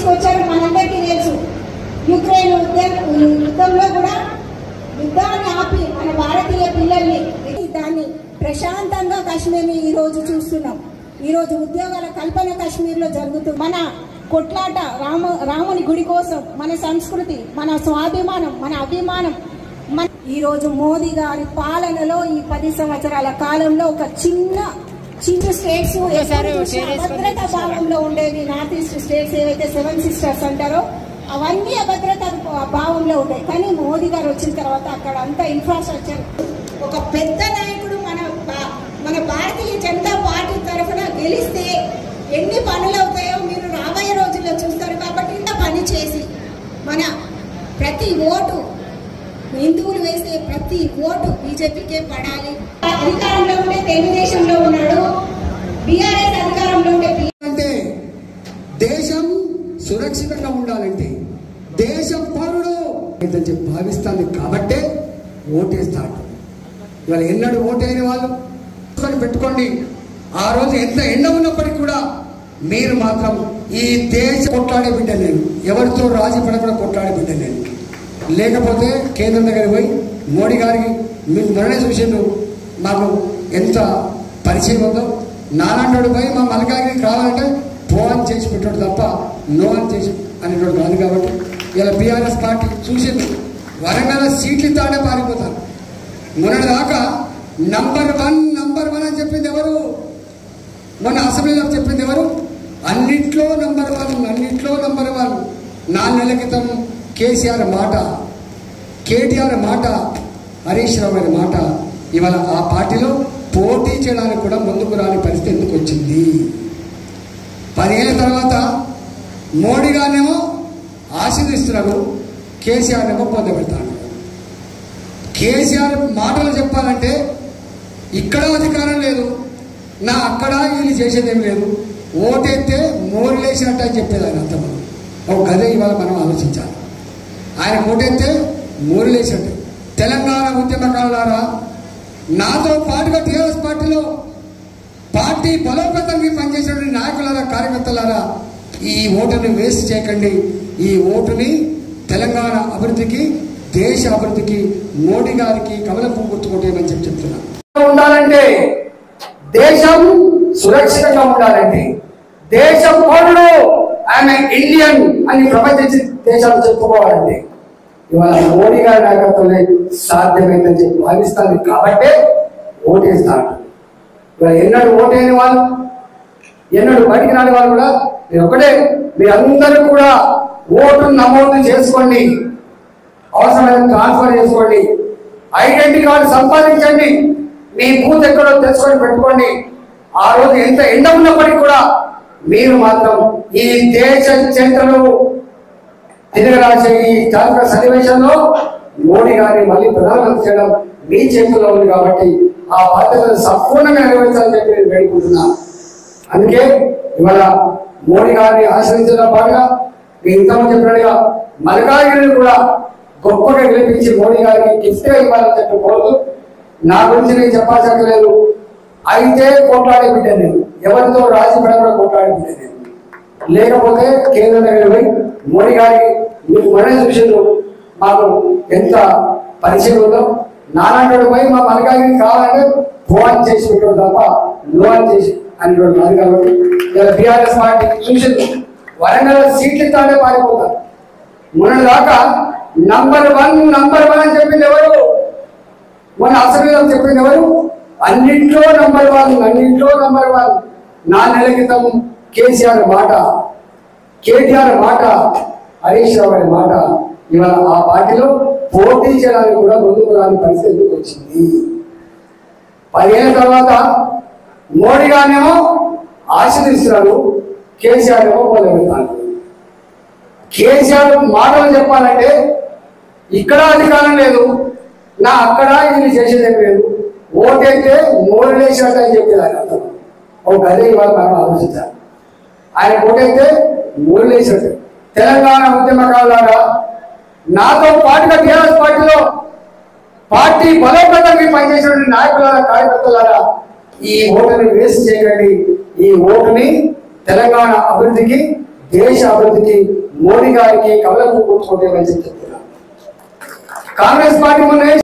తీసుకొచ్చారు మనందరికీ తెలుసు. యుక్రెయిన్ యుద్ధంలో కూడా యుద్ధాన్ని ఆపి మన భారతీయ పిల్లల్ని దాన్ని ప్రశాంతంగా కాశ్మీర్ని ఈరోజు చూస్తున్నాం. ఈరోజు ఉద్యోగాల కల్పన కాశ్మీర్లో జరుగుతుంది. మన కొట్లాట రాముని గుడి కోసం, మన సంస్కృతి, మన స్వాభిమానం, మన అభిమానం. ఈరోజు మోదీ గారి పాలనలో ఈ 10 సంవత్సరాల కాలంలో ఒక చిన్న స్టేట్స్ అభద్రతా భావంలో ఉండేవి. నార్త్ ఈస్ట్ స్టేట్స్ ఏవైతే 7 సిస్టర్స్ అంటారో అవన్నీ అభద్రతా భావంలో ఉంటాయి. కానీ మోదీ గారు వచ్చిన తర్వాత అక్కడ అంతా ఇన్ఫ్రాస్ట్రక్చర్. ఒక పెద్ద నాయకుడు మన భారతీయ జనతా పార్టీ తరఫున గెలిస్తే ఎన్ని పనులు అవుతాయో మీరు రాబోయే రోజుల్లో చూస్తారు. కాబట్టి ఇంత పని చేసి మన ప్రతి ఓటు, హిందువులు వేసే ప్రతి ఓటు బీజేపీకే పడాలి. అధికారంలో ఉంటే తెలుగుదేశంలో ఉన్నాడు, బీఆర్ఎస్ అధికారంలో ఉంటే దేశం సురక్షితంగా ఉండాలంటే దేశం పౌరుడు అని చెప్పి భావిస్తాను. కాబట్టే ఓటేస్తాడు. ఇవాళ ఎన్నడూ ఓటైన వాళ్ళు పెట్టుకోండి. ఆ రోజు ఎంత ఎండ ఉన్నప్పటికీ కూడా మీరు మాత్రం ఈ దేశ కొట్లాడే బిడ్డ నేను, ఎవరితో రాజీ పడకుండా కొట్లాడే బిడ్డ నేను. లేకపోతే కేంద్రం దగ్గర పోయి మోడీ గారికి మీకు మొన్ననే చూసిండు, మాకు ఎంత పరిచయం ఉందో. నాలాంటి పోయి మా మల్కాగిరికి కావాలంటే పో అని చేసి పెట్టాడు తప్ప నో అని చేసి అనేటోడు కాదు. కాబట్టి ఇలా బీఆర్ఎస్ పార్టీ చూసింది, వరంగల్ సీట్లు తాడే పారిపోతారు. మొన్నటి దాకా నంబర్ వన్ అని చెప్పింది ఎవరు? మొన్న అసెంబ్లీలో చెప్పింది ఎవరు? అన్నిట్లో నంబర్ వన్. 4 నెలల క్రితం కేసీఆర్ మాట, కేటీఆర్ మాట, హరీష్ రావు గారి మాట ఇవాళ ఆ పార్టీలో పోటీ చేయడానికి కూడా ముందుకు రాని పరిస్థితి ఎందుకు వచ్చింది? 10 ఏళ్ళ తర్వాత మోడీ గారినేమో ఆశీర్దిస్తున్నారు, కేసీఆర్ ఏమో పొందబెడతాడు. కేసీఆర్ మాటలు చెప్పాలంటే ఇక్కడ అధికారం లేదు, నా అక్కడ వీళ్ళు చేసేదేం లేదు, ఓటైతే మోరులేసినట్టు అని చెప్పేది ఆయన అంత. ఒక గదే ఇవాళ మనం ఆలోచించాలి. ఆయన ఓటైతే మోరులేసినట్టు. తెలంగాణ ఉద్యమకారులారా, నాతో పాటుగా టీఆర్ఎస్ పార్టీలో పార్టీ బలోపేతంగా పనిచేసిన నాయకులారా, కార్యకర్తలారా, ఈ ఓటుని వేస్ట్ చేయకండి. ఈ ఓటుని తెలంగాణ అభివృద్ధికి, దేశ అభివృద్ధికి, మోడీ గారికి కమలం పువ్వు గుర్తుకోటేమని చెప్తున్నా. ఉండాలంటే దేశం సురక్షితంగా ఉండాలంటే దేశం పౌరుడు ఆమె ఇండియన్ అని ప్రపంచ దేశాలు చెప్పుకోవాలంటే ఇవాళ మోడీ గారి నాయకత్వంలో సాధ్యమైందని చెప్పి భావిస్తాను. కాబట్టే ఓటేస్తాడు. ఇవాళ ఎన్నడూ ఓటైన వాళ్ళు, ఎన్నడూ బయటికి రాని వాళ్ళు కూడా ఒకటే, మీరందరూ కూడా ఓటు నమోదు చేసుకోండి, అవసరమైన ట్రాన్స్ఫర్ చేసుకోండి, ఐడెంటిటీ కార్డు సంపాదించండి, మీ బూత్ ఎక్కడో తెలుసుకొని పెట్టుకోండి. ఆ రోజు ఎంత ఎండ ఉన్నప్పటికీ కూడా మీరు మాత్రం ఈ దేశ చరిత్రను తిరగరాసే ఈ జాతీయ సన్నివేశంలో మోడీ గారిని మళ్ళీ ప్రధానమంత్రి చేయడం మీ చేతుల్లో ఉంది. కాబట్టి ఆ బాధ్యతను సంపూర్ణంగా నెరవేర్చాలని చెప్పి నేను వేడుకుంటున్నాను. అందుకే ఇవాళ మోడీ గారిని ఆశ్రయించడం పాటుగా మీ ఇంతమంది చెప్పినట్టుగా మల్కాగిరిని కూడా గొప్పగా గెలిపించి మోడీ గారికి గిఫ్ట్గా ఇవ్వాలని చెప్పి కోరుతూ, నా గురించి నేను చెప్పాల్సిన లేదు. అయితే కొట్లాడే బిడ్డ నేను, ఎవరితో రాజీ పడకుండా కొట్లాడే బిడ్డ నేను. లేకపోతే కేంద్రం దగ్గర పోయి మోడీ గారికి మీకు మొన్న చూసిండు, మాకు ఎంత పరిచయం ఉందో. నాలాంటి పోయి మా మల్కాగిరికి కావాలంటే పో అని చేసి పెట్టాడు తప్ప నో అని చేసి అనేటువంటి కాదు. కాబట్టి ఇలా బీఆర్ఎస్ పార్టీ చూసింది, వరంగల్ సీట్లు తాడే పారిపోతారు. మొన్న దాకా నంబర్ వన్ అని చెప్పింది ఎవరు? మొన్న అసెంబ్లీలో చెప్పింది ఎవరు? అన్నింట్లో నంబర్ వన్. 4 నెలల క్రితం కేసీఆర్ మాట, కేటీఆర్ మాట, హరీష్ రావు గారి మాట ఇవాళ ఆ పార్టీలో పోటీ చేయడానికి కూడా ముందుకు రాని పరిస్థితి ఎందుకు వచ్చింది? 10 ఏళ్ళ తర్వాత మోడీ గారినేమో ఆశీర్దిస్తున్నారు, కేసీఆర్ ఏమో పొందబెడతారు. కేసీఆర్ మాటలు చెప్పాలంటే ఇక్కడ అధికారం లేదు, నా అక్కడ ఇది చేసేదేం లేదు, ఓటైతే మోరులేసినట్టు అని చెప్పేది ఆయన అర్థం. ఒక గదే ఇవాళ మనం ఆలోచించాలి. ఆయన ఓటైతే మోరులేసినట్టు. తెలంగాణ ఉద్యమకారులారా, నాతో పాటుగా టీఆర్ఎస్ పార్టీలో పార్టీ బలోపేతంగా పనిచేసిన నాయకులారా, కార్యకర్తలారా, ఈ ఓటుని వేస్ట్ చేయకండి. ఈ ఓటుని తెలంగాణ అభివృద్ధికి, దేశ అభివృద్ధికి మోడీ గారికి కళ్ళకు కూర్చుకుంటే మంచిది చెప్తున్నా. కాంగ్రెస్ పార్టీ మొన్న